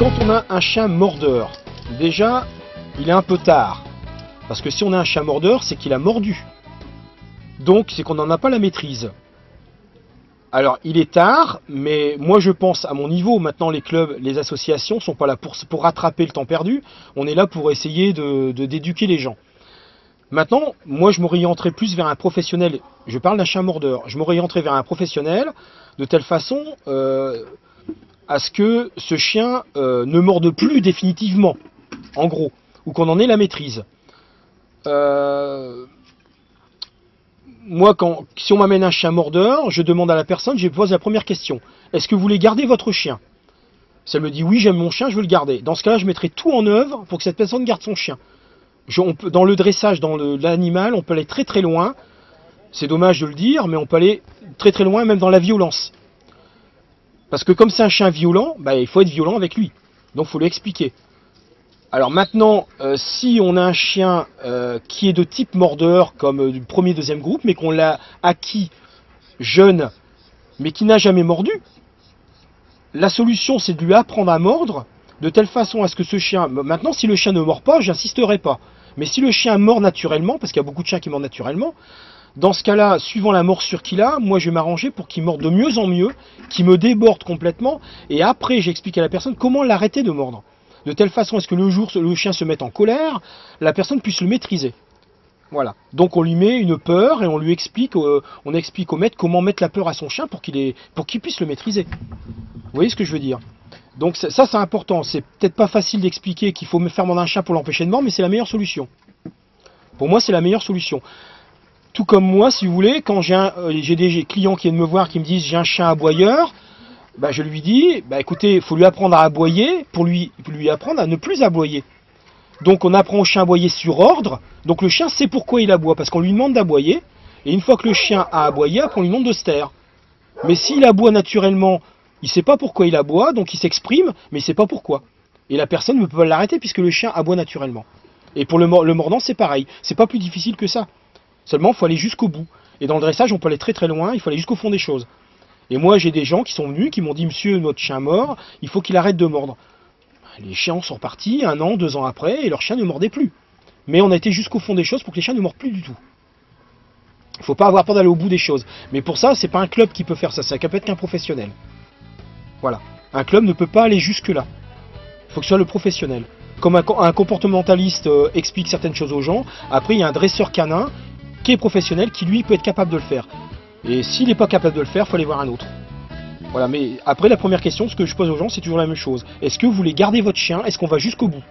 Quand on a un chien mordeur, déjà, il est un peu tard. Parce que si on a un chien mordeur, c'est qu'il a mordu. Donc, c'est qu'on n'en a pas la maîtrise. Alors, il est tard, mais moi je pense à mon niveau, maintenant les clubs, les associations sont pas là pour rattraper le temps perdu, on est là pour essayer d'éduquer les gens. Maintenant, moi je m'orienterai plus vers un professionnel, je parle d'un chien mordeur, je m'orienterai vers un professionnel de telle façon à ce que ce chien ne morde plus définitivement, en gros, ou qu'on en ait la maîtrise. Moi, si on m'amène un chien mordeur, je demande à la personne, je pose la première question. Est-ce que vous voulez garder votre chien? Si elle me dit oui, j'aime mon chien, je veux le garder. Dans ce cas-là, je mettrai tout en œuvre pour que cette personne garde son chien. Dans le dressage, dans l'animal, on peut aller très très loin. C'est dommage de le dire, mais on peut aller très très loin, même dans la violence. Parce que comme c'est un chien violent, bah, il faut être violent avec lui. Donc il faut lui expliquer. Alors maintenant, si on a un chien qui est de type mordeur, comme du premier, deuxième groupe, mais qu'on l'a acquis jeune, mais qui n'a jamais mordu, la solution c'est de lui apprendre à mordre, de telle façon à ce que ce chien... Maintenant, si le chien ne mord pas, j'insisterai pas. Mais si le chien mord naturellement, parce qu'il y a beaucoup de chiens qui mordent naturellement, dans ce cas-là, suivant la morsure qu'il a, moi je vais m'arranger pour qu'il morde de mieux en mieux, qu'il me déborde complètement, et après j'explique à la personne comment l'arrêter de mordre. De telle façon à ce que le jour où le chien se mette en colère, la personne puisse le maîtriser. Voilà. Donc on lui met une peur et on lui explique, on explique au maître comment mettre la peur à son chien pour qu'il puisse le maîtriser. Vous voyez ce que je veux dire? Donc ça c'est important. C'est peut-être pas facile d'expliquer qu'il faut me faire mordre un chien pour l'empêcher de mordre, mais c'est la meilleure solution. Pour moi c'est la meilleure solution. Tout comme moi, si vous voulez, quand j'ai des clients qui viennent me voir qui me disent j'ai un chien aboyeur, bah, je lui dis, bah, écoutez, il faut lui apprendre à aboyer pour lui apprendre à ne plus aboyer. Donc on apprend au chien à aboyer sur ordre, donc le chien sait pourquoi il aboie, parce qu'on lui demande d'aboyer, et une fois que le chien a aboyé, après on lui demande de se taire. Mais s'il aboie naturellement, il ne sait pas pourquoi il aboie, donc il s'exprime, mais il ne sait pas pourquoi. Et la personne ne peut pas l'arrêter puisque le chien aboie naturellement. Et pour le mordant, c'est pareil, c'est pas plus difficile que ça. Seulement, il faut aller jusqu'au bout. Et dans le dressage, on peut aller très très loin, il faut aller jusqu'au fond des choses. Et moi, j'ai des gens qui sont venus, qui m'ont dit, monsieur, notre chien mord, il faut qu'il arrête de mordre. Les chiens sont repartis 1 an, 2 ans après, et leur chien ne mordait plus. Mais on a été jusqu'au fond des choses pour que les chiens ne mordent plus du tout. Il ne faut pas avoir peur d'aller au bout des choses. Mais pour ça, c'est pas un club qui peut faire ça, ça peut être qu'un professionnel. Voilà. Un club ne peut pas aller jusque-là. Il faut que ce soit le professionnel. Comme un comportementaliste explique certaines choses aux gens, après il y a un dresseur canin qui est professionnel, qui lui peut être capable de le faire. Et s'il n'est pas capable de le faire, il faut aller voir un autre. Voilà, mais après la première question, ce que je pose aux gens, c'est toujours la même chose. Est-ce que vous voulez garder votre chien? Est-ce qu'on va jusqu'au bout?